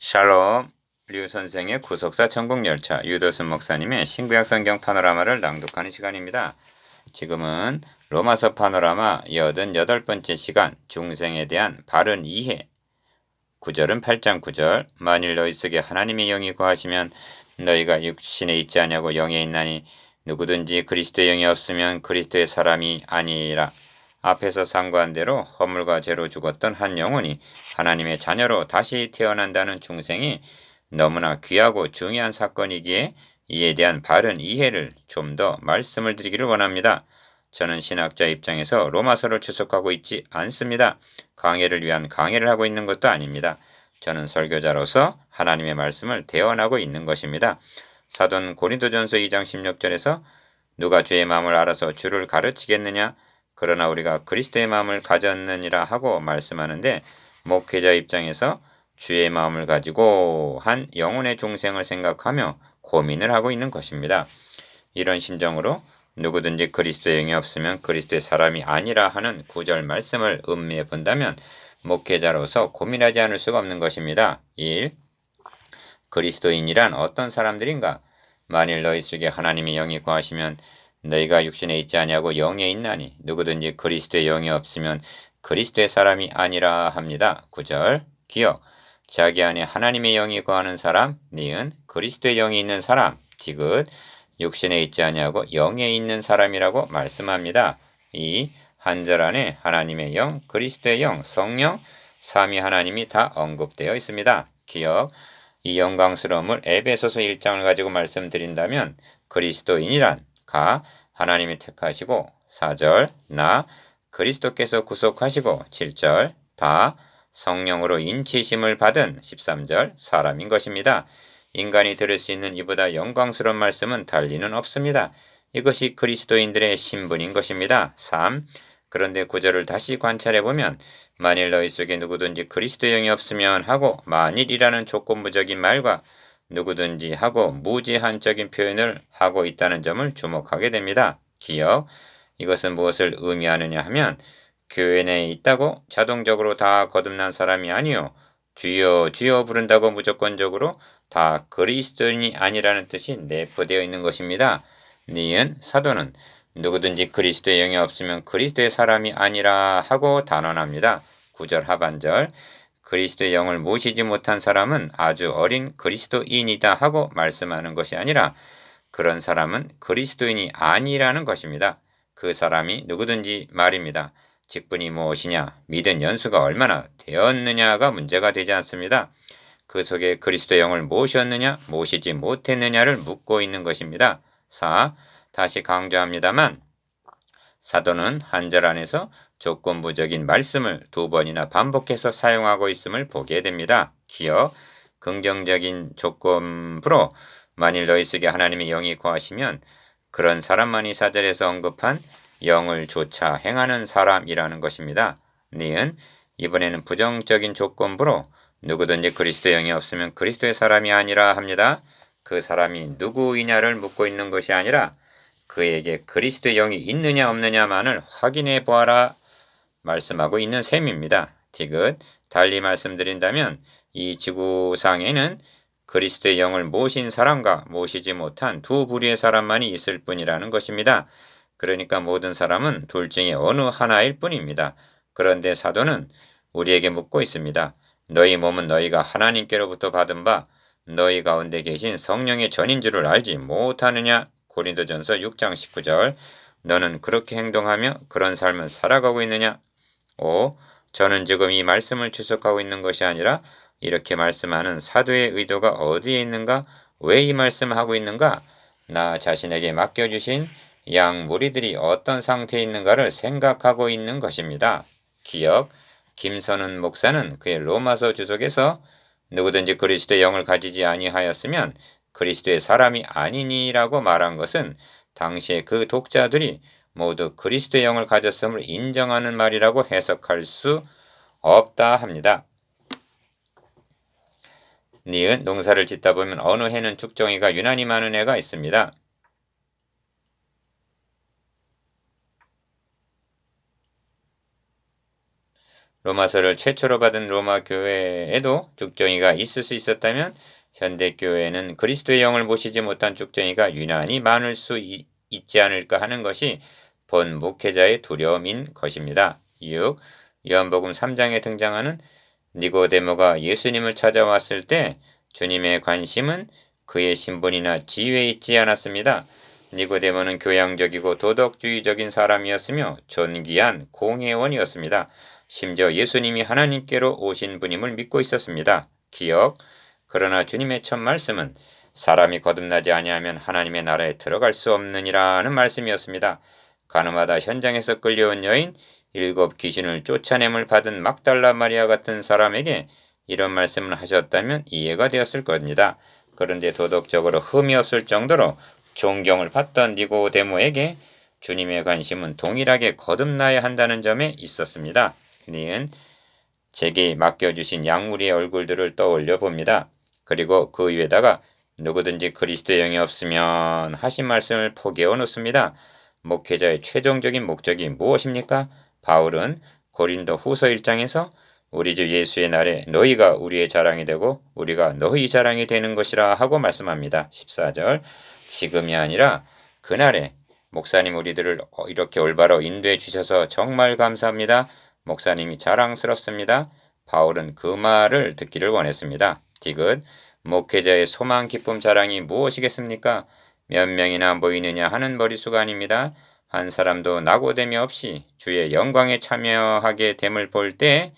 샬롬, 류 선생의 구속사 천국열차, 유도순 목사님의 신구약 성경 파노라마를 낭독하는 시간입니다. 지금은 로마서 파노라마 88번째 시간, 중생에 대한 바른 이해. 9절은 8장 9절, 만일 너희 속에 하나님의 영이 거하시면 너희가 육신에 있지 아니하고 영에 있나니 누구든지 그리스도의 영이 없으면 그리스도의 사람이 아니라. 앞에서 상고한 대로 허물과 죄로 죽었던 한 영혼이 하나님의 자녀로 다시 태어난다는 중생이 너무나 귀하고 중요한 사건이기에 이에 대한 바른 이해를 좀 더 말씀을 드리기를 원합니다. 저는 신학자 입장에서 로마서를 추석하고 있지 않습니다. 강해를 위한 강해를 하고 있는 것도 아닙니다. 저는 설교자로서 하나님의 말씀을 대언하고 있는 것입니다. 사도는 고린도전서 2장 16절에서 누가 주의 마음을 알아서 주를 가르치겠느냐? 그러나 우리가 그리스도의 마음을 가졌느니라 하고 말씀하는데, 목회자 입장에서 주의 마음을 가지고 한 영혼의 중생을 생각하며 고민을 하고 있는 것입니다. 이런 심정으로 누구든지 그리스도의 영이 없으면 그리스도의 사람이 아니라 하는 9절 말씀을 음미해 본다면 목회자로서 고민하지 않을 수가 없는 것입니다. 1. 그리스도인이란 어떤 사람들인가? 만일 너희 속에 하나님의 영이 거하시면 너희가 육신에 있지 아니하고 영에 있나니 누구든지 그리스도의 영이 없으면 그리스도의 사람이 아니라 합니다. 9절 기억. 자기 안에 하나님의 영이 거하는 사람, 니은 그리스도의 영이 있는 사람, 디귿 육신에 있지 아니하고 영에 있는 사람이라고 말씀합니다. 이 한 절 안에 하나님의 영, 그리스도의 영, 성령, 삼위 하나님이 다 언급되어 있습니다. 기억. 이 영광스러움을 에베소서 1장을 가지고 말씀드린다면 그리스도인이란 가 하나님이 택하시고 4절 나 그리스도께서 구속하시고 7절 다 성령으로 인치심을 받은 13절 사람인 것입니다. 인간이 들을 수 있는 이보다 영광스러운 말씀은 달리는 없습니다. 이것이 그리스도인들의 신분인 것입니다. 3. 그런데 9절을 다시 관찰해보면 만일 너희 속에 누구든지 그리스도의 영이 없으면 하고 만일이라는 조건부적인 말과 누구든지 하고 무제한적인 표현을 하고 있다는 점을 주목하게 됩니다. 기억. 이것은 무엇을 의미하느냐 하면 교회 내에 있다고 자동적으로 다 거듭난 사람이 아니요 주여 주여 부른다고 무조건적으로 다 그리스도인이 아니라는 뜻이 내포되어 있는 것입니다. 니은 사도는 누구든지 그리스도의 영이 없으면 그리스도의 사람이 아니라 하고 단언합니다. 9절 하반절 그리스도의 영을 모시지 못한 사람은 아주 어린 그리스도인이다 하고 말씀하는 것이 아니라 그런 사람은 그리스도인이 아니라는 것입니다. 그 사람이 누구든지 말입니다. 직분이 무엇이냐, 믿은 연수가 얼마나 되었느냐가 문제가 되지 않습니다. 그 속에 그리스도의 영을 모셨느냐, 모시지 못했느냐를 묻고 있는 것입니다. 4. 다시 강조합니다만 사도는 한 절 안에서 조건부적인 말씀을 두 번이나 반복해서 사용하고 있음을 보게 됩니다. 기억, 긍정적인 조건부로 만일 너희 속에 하나님의 영이 거하시면 그런 사람만이 4절에서 언급한 영을 조차 행하는 사람이라는 것입니다. 니은 이번에는 부정적인 조건부로 누구든지 그리스도의 영이 없으면 그리스도의 사람이 아니라 합니다. 그 사람이 누구이냐를 묻고 있는 것이 아니라 그에게 그리스도의 영이 있느냐 없느냐만을 확인해 보아라 말씀하고 있는 셈입니다. 디귿 달리 말씀드린다면 이 지구상에는 그리스도의 영을 모신 사람과 모시지 못한 두 부류의 사람만이 있을 뿐이라는 것입니다. 그러니까 모든 사람은 둘 중에 어느 하나일 뿐입니다. 그런데 사도는 우리에게 묻고 있습니다. 너희 몸은 너희가 하나님께로부터 받은 바 너희 가운데 계신 성령의 전인 줄을 알지 못하느냐? 고린도전서 6장 19절 너는 그렇게 행동하며 그런 삶을 살아가고 있느냐? 5. 저는 지금 이 말씀을 추석하고 있는 것이 아니라 이렇게 말씀하는 사도의 의도가 어디에 있는가? 왜 이 말씀을 하고 있는가? 나 자신에게 맡겨주신 양 무리들이 어떤 상태에 있는가를 생각하고 있는 것입니다. 기억, 김선은 목사는 그의 로마서 주석에서 누구든지 그리스도의 영을 가지지 아니하였으면 그리스도의 사람이 아니니라고 말한 것은 당시에 그 독자들이 모두 그리스도의 영을 가졌음을 인정하는 말이라고 해석할 수 없다 합니다. 니은 농사를 짓다 보면 어느 해는 죽정이가 유난히 많은 해가 있습니다. 로마서를 최초로 받은 로마 교회에도 쭉정이가 있을 수 있었다면 현대 교회에는 그리스도의 영을 모시지 못한 쭉정이가 유난히 많을 수 있지 않을까 하는 것이 본 목회자의 두려움인 것입니다. 6. 요한복음 3장에 등장하는 니고데모가 예수님을 찾아왔을 때 주님의 관심은 그의 신분이나 지위에 있지 않았습니다. 니고데모는 교양적이고 도덕주의적인 사람이었으며 존귀한 공회원이었습니다. 심지어 예수님이 하나님께로 오신 분임을 믿고 있었습니다. 기억. 그러나 주님의 첫 말씀은 사람이 거듭나지 아니하면 하나님의 나라에 들어갈 수 없느니라는 말씀이었습니다. 가늠하다 현장에서 끌려온 여인, 7 귀신을 쫓아냄을 받은 막달라 마리아 같은 사람에게 이런 말씀을 하셨다면 이해가 되었을 겁니다. 그런데 도덕적으로 흠이 없을 정도로 존경을 받던 니고데모에게 주님의 관심은 동일하게 거듭나야 한다는 점에 있었습니다. 니은 제게 맡겨주신 양무리의 얼굴들을 떠올려 봅니다. 그리고 그 위에다가 누구든지 그리스도의 영이 없으면 하신 말씀을 포개어 놓습니다. 목회자의 최종적인 목적이 무엇입니까? 바울은 고린도 후서 1장에서 우리 주 예수의 날에 너희가 우리의 자랑이 되고 우리가 너희 자랑이 되는 것이라 하고 말씀합니다. 14절. 지금이 아니라 그날에 목사님 우리들을 이렇게 올바로 인도해 주셔서 정말 감사합니다. 목사님이 자랑스럽습니다. 바울은 그 말을 듣기를 원했습니다. 디귿. 목회자의 소망, 기쁨, 자랑이 무엇이겠습니까? 몇 명이나 보이느냐 하는 머릿수가 아닙니다. 한 사람도 낙오됨이 없이 주의 영광에 참여하게 됨을 볼 때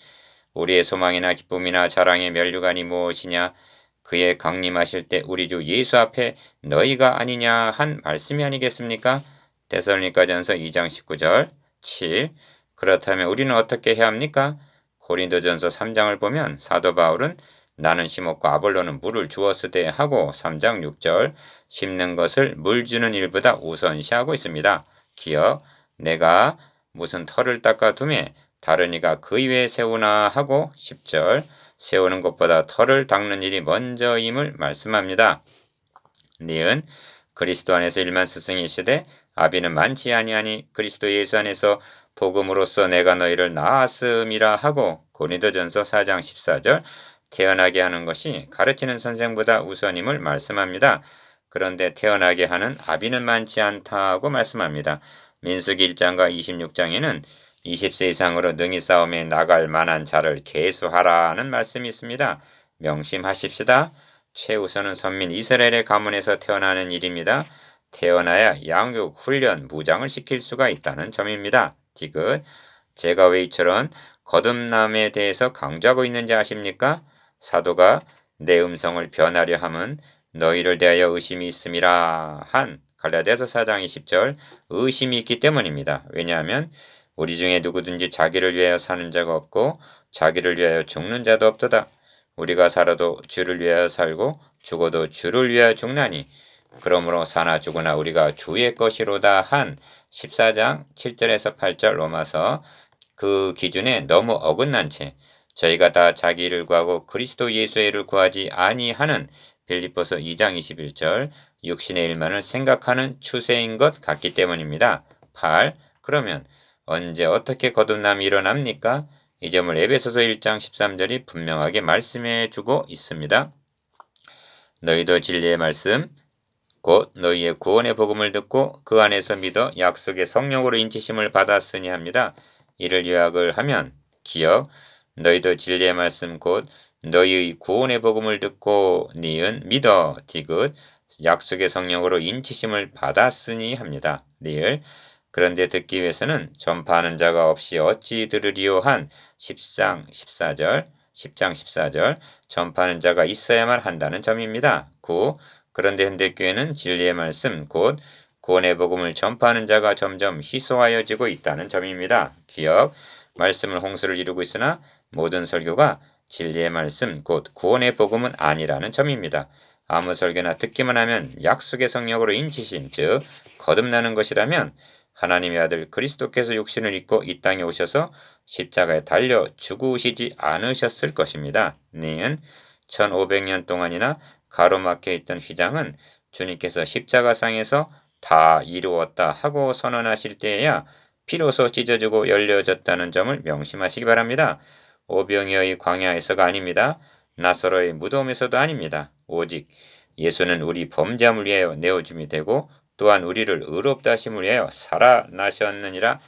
우리의 소망이나 기쁨이나 자랑의 면류관이 무엇이냐? 그의 강림하실 때 우리 주 예수 앞에 너희가 아니냐 한 말씀이 아니겠습니까? 데살로니가전서 2장 19절. 7. 그렇다면 우리는 어떻게 해야 합니까? 고린도전서 3장을 보면 사도 바울은 나는 심었고 아볼로는 물을 주었으되 하고 3장 6절 심는 것을 물 주는 일보다 우선시하고 있습니다. 기억. 내가 무슨 털을 닦아 두매 다른 이가 그 위에 세우나 하고 10절 세우는 것보다 털을 닦는 일이 먼저임을 말씀합니다. 니은 그리스도 안에서 일만 스승이시되 아비는 많지 아니하니 그리스도 예수 안에서 복음으로써 내가 너희를 낳았음이라 하고 고린도전서 4장 14절 태어나게 하는 것이 가르치는 선생보다 우선임을 말씀합니다. 그런데 태어나게 하는 아비는 많지 않다고 말씀합니다. 민수기 1장과 26장에는 20세 이상으로 능히 싸움에 나갈 만한 자를 계수하라는 말씀이 있습니다. 명심하십시다. 최우선은 선민 이스라엘의 가문에서 태어나는 일입니다. 태어나야 양육, 훈련, 무장을 시킬 수가 있다는 점입니다. 디귿. 제가 왜 이처럼 거듭남에 대해서 강조하고 있는지 아십니까? 사도가 내 음성을 변하려 함은 너희를 대하여 의심이 있음이라 한 갈라디아서 4장 20절 의심이 있기 때문입니다. 왜냐하면 우리 중에 누구든지 자기를 위하여 사는 자가 없고 자기를 위하여 죽는 자도 없도다. 우리가 살아도 주를 위하여 살고 죽어도 주를 위하여 죽나니 그러므로 사나 죽으나 우리가 주의 것이로다 한 14장 7절에서 8절 로마서 그 기준에 너무 어긋난 채 저희가 다 자기 일을 구하고 그리스도 예수의 일을 구하지 아니하는 빌립보서 2장 21절 육신의 일만을 생각하는 추세인 것 같기 때문입니다. 8. 그러면 언제 어떻게 거듭남이 일어납니까? 이 점을 에베소서 1장 13절이 분명하게 말씀해 주고 있습니다. 너희도 진리의 말씀 곧 너희의 구원의 복음을 듣고 그 안에서 믿어 약속의 성령으로 인치심을 받았으니 합니다. 이를 요약을 하면 기억 너희도 진리의 말씀 곧 너희의 구원의 복음을 듣고 니은 믿어 디귿 약속의 성령으로 인치심을 받았으니 합니다. 리을 그런데 듣기 위해서는 전파하는 자가 없이 어찌 들으리요 한 10장 14절 전파하는 자가 있어야만 한다는 점입니다. 9. 그런데 현대교회는 진리의 말씀 곧 구원의 복음을 전파하는 자가 점점 희소하여지고 있다는 점입니다. 기억 말씀은 홍수를 이루고 있으나 모든 설교가 진리의 말씀 곧 구원의 복음은 아니라는 점입니다. 아무 설교나 듣기만 하면 약속의 성령으로 인치심 즉 거듭나는 것이라면 하나님의 아들 그리스도께서 육신을 입고 이 땅에 오셔서 십자가에 달려 죽으시지 않으셨을 것입니다. 니은 1500년 동안이나 가로막혀 있던 휘장은 주님께서 십자가상에서 다 이루었다 하고 선언하실 때에야 피로써 찢어지고 열려졌다는 점을 명심하시기 바랍니다. 오병이어의 광야에서가 아닙니다. 나사로의 무덤에서도 아닙니다. 오직 예수는 우리 범죄함을 위하여 내어줌이 되고 또한 우리를 의롭다 하심을 위하여 살아나셨느니라.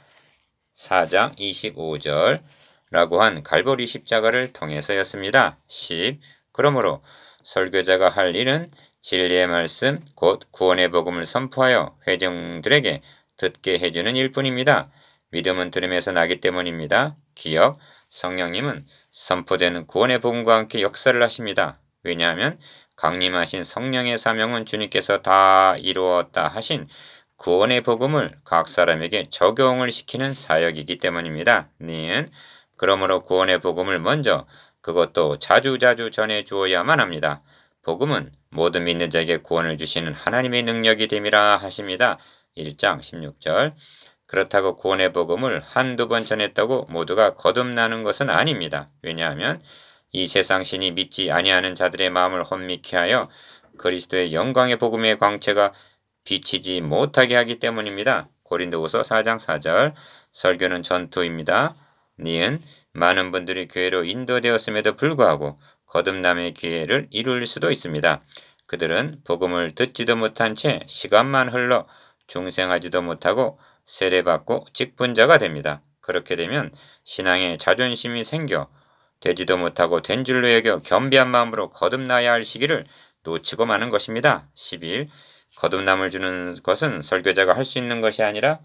4장 25절라고 한 갈보리 십자가를 통해서였습니다. 10. 그러므로 설교자가 할 일은 진리의 말씀 곧 구원의 복음을 선포하여 회중들에게 듣게 해주는 일뿐입니다. 믿음은 들음에서 나기 때문입니다. 기억, 성령님은 선포되는 구원의 복음과 함께 역사를 하십니다. 왜냐하면 강림하신 성령의 사명은 주님께서 다 이루었다 하신 구원의 복음을 각 사람에게 적용을 시키는 사역이기 때문입니다. 니은 그러므로 구원의 복음을 먼저 그것도 자주자주 전해 주어야만 합니다. 복음은 모든 믿는 자에게 구원을 주시는 하나님의 능력이 됨이라 하십니다. 1장 16절. 그렇다고 구원의 복음을 한두 번 전했다고 모두가 거듭나는 것은 아닙니다. 왜냐하면 이 세상 신이 믿지 아니하는 자들의 마음을 혼미케 하여 그리스도의 영광의 복음의 광채가 비치지 못하게 하기 때문입니다. 고린도후서 4장 4절. 설교는 전투입니다. 니은 많은 분들이 교회로 인도되었음에도 불구하고 거듭남의 기회를 이룰 수도 있습니다. 그들은 복음을 듣지도 못한 채 시간만 흘러 중생하지도 못하고 세례받고 직분자가 됩니다. 그렇게 되면 신앙에 자존심이 생겨 되지도 못하고 된 줄로 여겨 겸비한 마음으로 거듭나야 할 시기를 놓치고 마는 것입니다. 11. 거듭남을 주는 것은 설교자가 할 수 있는 것이 아니라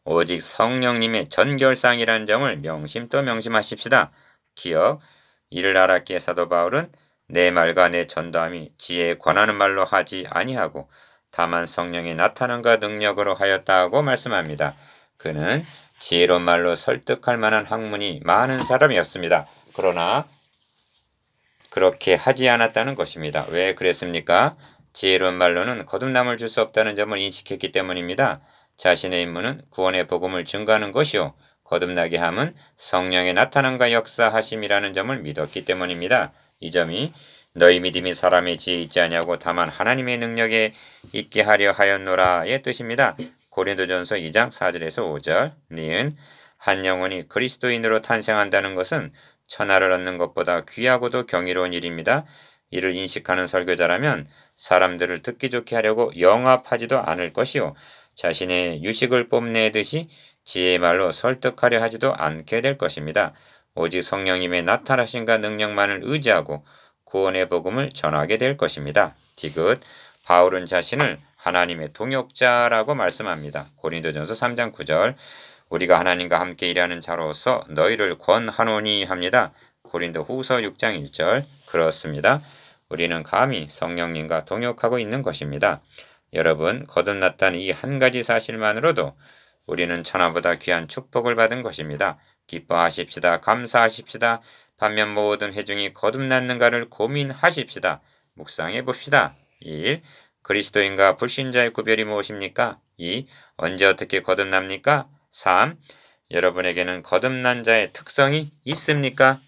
오직 성령님의 전결상이라는 점을 또 명심하십시다. 기억, 이를 알았기에 사도 바울은 내 말과 내 전도함이 지혜에 관하는 말로 하지 아니하고 다만 성령의 나타남과 능력으로 하였다고 말씀합니다. 그는 지혜로운 말로 설득할 만한 학문이 많은 사람이었습니다. 그러나 그렇게 하지 않았다는 것입니다. 왜 그랬습니까? 지혜로운 말로는 거듭남을 줄 수 없다는 점을 인식했기 때문입니다. 자신의 임무는 구원의 복음을 증거하는 것이요 거듭나게 함은 성령의 나타남과 역사하심이라는 점을 믿었기 때문입니다. 이 점이 너희 믿음이 사람의 지혜에 있지 아니하고 다만 하나님의 능력에 있게 하려 하였노라의 뜻입니다. 고린도전서 2장 4절에서 5절. 니은 한 영혼이 그리스도인으로 탄생한다는 것은 천하를 얻는 것보다 귀하고도 경이로운 일입니다. 이를 인식하는 설교자라면 사람들을 듣기 좋게 하려고 영합하지도 않을 것이요 자신의 유식을 뽐내듯이 지혜의 말로 설득하려 하지도 않게 될 것입니다. 오직 성령님의 나타나심과 능력만을 의지하고 구원의 복음을 전하게 될 것입니다. 디귿 바울은 자신을 하나님의 동역자라고 말씀합니다. 고린도전서 3장 9절. 우리가 하나님과 함께 일하는 자로서 너희를 권하노니 합니다. 고린도후서 6장 1절. 그렇습니다. 우리는 감히 성령님과 동역하고 있는 것입니다. 여러분, 거듭났다는 이 한 가지 사실만으로도 우리는 천하보다 귀한 축복을 받은 것입니다. 기뻐하십시다. 감사하십시다. 반면 모든 회중이 거듭났는가를 고민하십시다. 묵상해 봅시다. 1. 그리스도인과 불신자의 구별이 무엇입니까? 2. 언제 어떻게 거듭납니까? 3. 여러분에게는 거듭난 자의 특성이 있습니까?